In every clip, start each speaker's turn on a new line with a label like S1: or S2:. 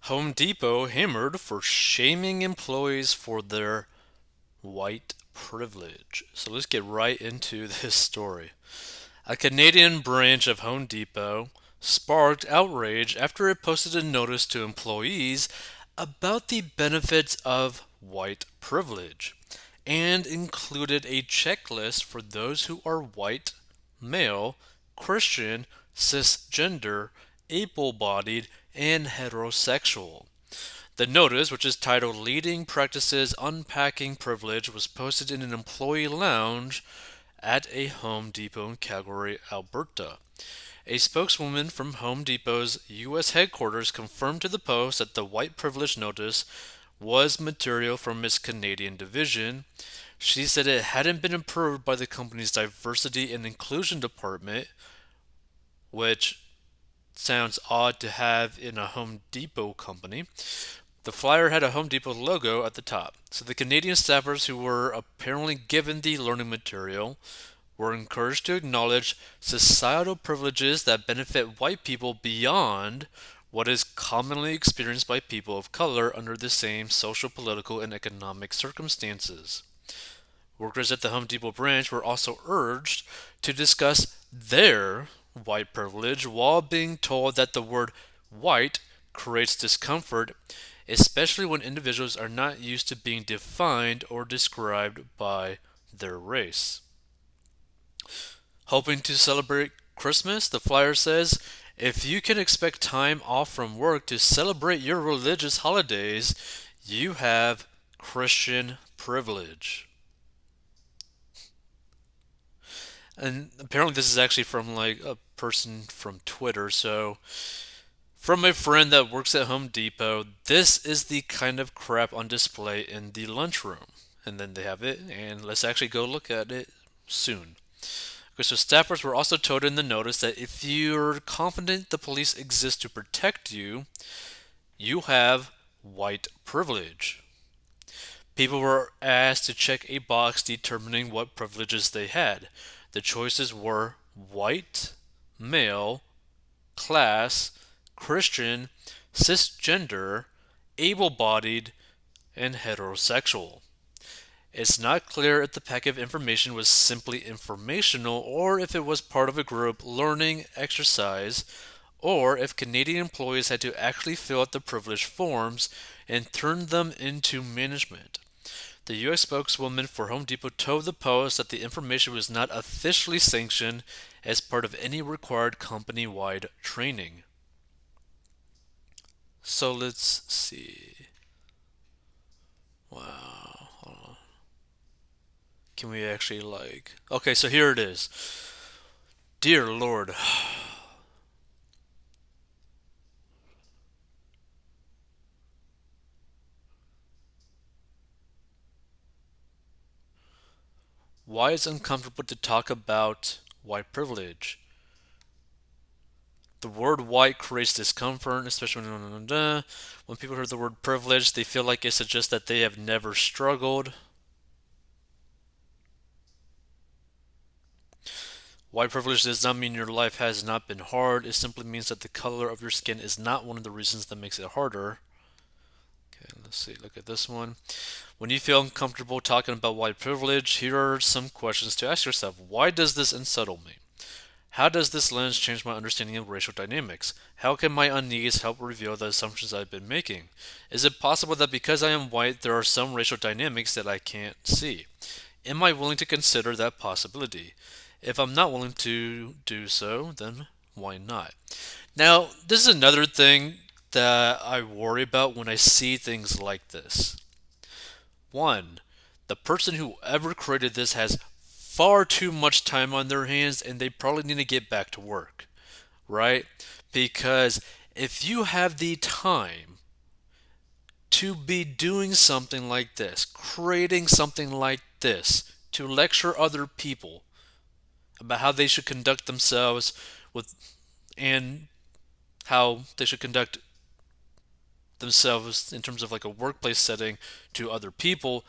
S1: Home Depot hammered for shaming employees for their white privilege. So let's get right into this story. A Canadian branch of Home Depot sparked outrage after it posted a notice to employees about the benefits of white privilege and included a checklist for those who are white, male, Christian, cisgender, able bodied, and heterosexual. The notice, which is titled Leading Practices Unpacking Privilege, was posted in an employee lounge at a Home Depot in Calgary, Alberta. A spokeswoman from Home Depot's U.S. headquarters confirmed to the Post that the white privilege notice was material from its Canadian division. She said it hadn't been approved by the company's diversity and inclusion department, which sounds odd to have in a Home Depot company. The flyer had a Home Depot logo at the top, so the Canadian staffers who were apparently given the learning material were encouraged to acknowledge societal privileges that benefit white people beyond what is commonly experienced by people of color under the same social, political, and economic circumstances. Workers at the Home Depot branch were also urged to discuss their white privilege while being told that the word white creates discomfort, especially when individuals are not used to being defined or described by their race. Hoping to celebrate Christmas, the flyer says, if you can expect time off from work to celebrate your religious holidays, you have Christian privilege. And apparently, this is actually from like a person from Twitter. So, from a friend that works at Home Depot, this is the kind of crap on display in the lunchroom. And then they have it, and let's actually go look at it soon. Okay, so staffers were also told in the notice that if you're confident the police exist to protect you, you have white privilege. People were asked to check a box determining what privileges they had. The choices were white, male, class, Christian, cisgender, able bodied, and heterosexual. It's not clear if the packet of information was simply informational or if it was part of a group learning exercise or if Canadian employees had to actually fill out the privilege forms and turn them into management. The U.S. spokeswoman for Home Depot told the Post that the information was not officially sanctioned as part of any required company wide training. So let's see. Wow. Hold on. Can we actually, like. Okay, so here it is. Dear Lord. Why it's uncomfortable to talk about white privilege? The word white creates discomfort, especially when people hear the word privilege, they feel like it suggests that they have never struggled. White privilege does not mean your life has not been hard. It simply means that the color of your skin is not one of the reasons that makes it harder. Okay, let's see. Look at this one. When you feel uncomfortable talking about white privilege, here are some questions to ask yourself. Why does this unsettle me? How does this lens change my understanding of racial dynamics? How can my unease help reveal the assumptions I've been making? Is it possible that because I am white, there are some racial dynamics that I can't see? Am I willing to consider that possibility? If I'm not willing to do so, then why not? Now, this is another thing that I worry about when I see things like this. One, the person who ever created this has far too much time on their hands and they probably need to get back to work, right? Because if you have the time to be doing something like this, creating something like this, to lecture other people about how they should conduct themselves with and how they should conduct themselves in terms of like a workplace setting to other people,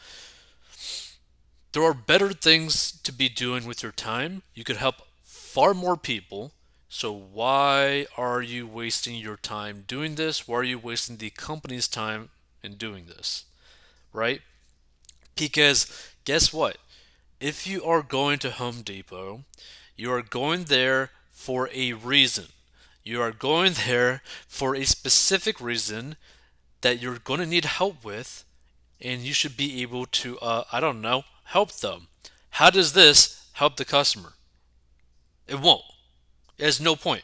S1: there are better things to be doing with your time. You could help far more people. So why are you wasting your time doing this? Why are you wasting the company's time in doing this? Right? Because guess what? If you are going to Home Depot, you are going there for a reason. You are going there for a specific reason that you're going to need help with, and you should be able to, I don't know, help them. How does this help the customer? It won't. It has no point.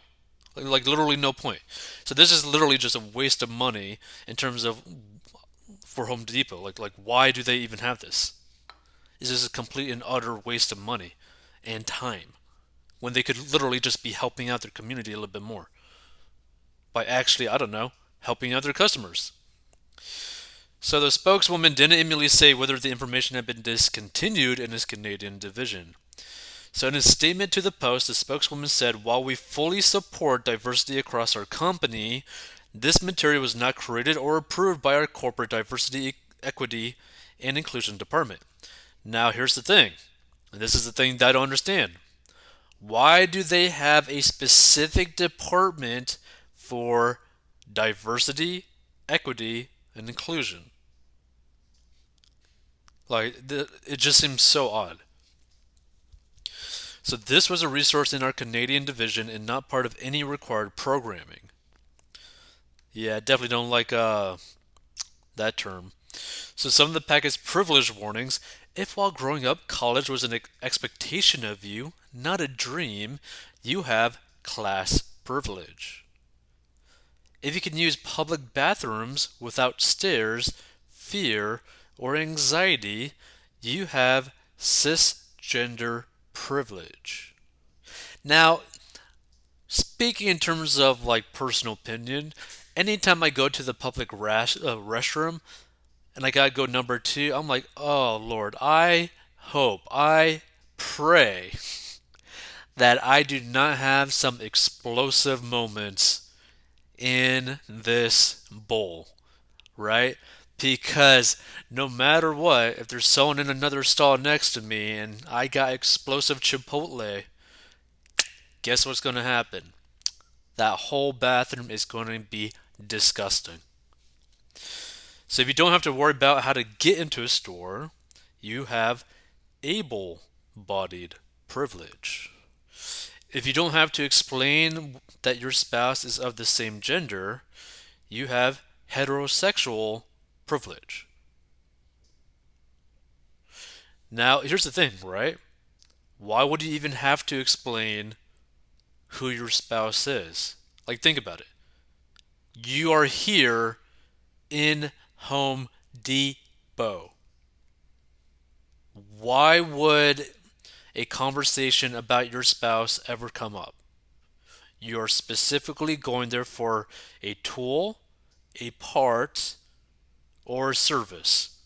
S1: Like literally no point. So this is literally just a waste of money in terms of for Home Depot. Like why do they even have this? Is this a complete and utter waste of money and time when they could literally just be helping out their community a little bit more by actually, I don't know, helping out their customers. So the spokeswoman didn't immediately say whether the information had been discontinued in its Canadian division. So in a statement to the Post, the spokeswoman said, "While we fully support diversity across our company, this material was not created or approved by our corporate diversity, equity, and inclusion department." Now here's the thing, and this is the thing that I don't understand. Why do they have a specific department for diversity, equity, and inclusion? It just seems so odd. So this was a resource in our Canadian division and not part of any required programming. Yeah, I definitely don't like that term. So some of the packet's privilege warnings. If while growing up, college was an expectation of you, not a dream, you have class privilege. If you can use public bathrooms without stairs, fear, or anxiety, you have cisgender privilege. Now, speaking in terms of like personal opinion, anytime I go to the public restroom and I gotta go number two, I'm like, oh Lord, I hope, I pray that I do not have some explosive moments in this bowl, right? Because no matter what, if there's someone in another stall next to me and I got explosive Chipotle, guess what's going to happen? That whole bathroom is going to be disgusting. So if you don't have to worry about how to get into a store, you have able bodied privilege. If you don't have to explain that your spouse is of the same gender, you have heterosexual privilege. Now, here's the thing, right? Why would you even have to explain who your spouse is? Like, think about it. You are here in Home Depot. Why would a conversation about your spouse ever come up? You are specifically going there for a tool, a part, or a service.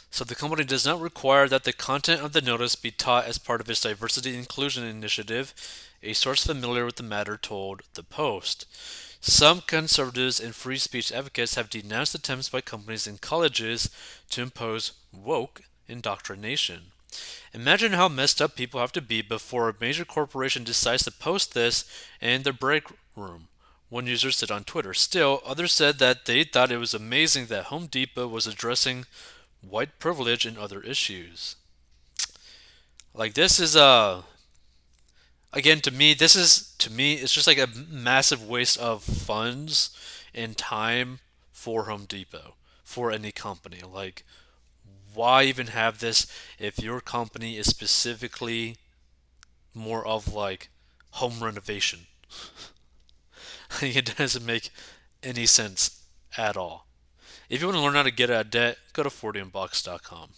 S1: So the company does not require that the content of the notice be taught as part of its diversity and inclusion initiative, a source familiar with the matter told the Post. Some conservatives and free speech advocates have denounced attempts by companies and colleges to impose woke indoctrination. Imagine how messed up people have to be before a major corporation decides to post this in their break room. One user said on Twitter. Still, others said that they thought it was amazing that Home Depot was addressing white privilege and other issues. Like this is again to me it's just like a massive waste of funds and time for Home Depot, for any company. Like why even have this if your company is specifically more of like home renovation? It doesn't make any sense at all. If you want to learn how to get out of debt, go to 40inbox.com.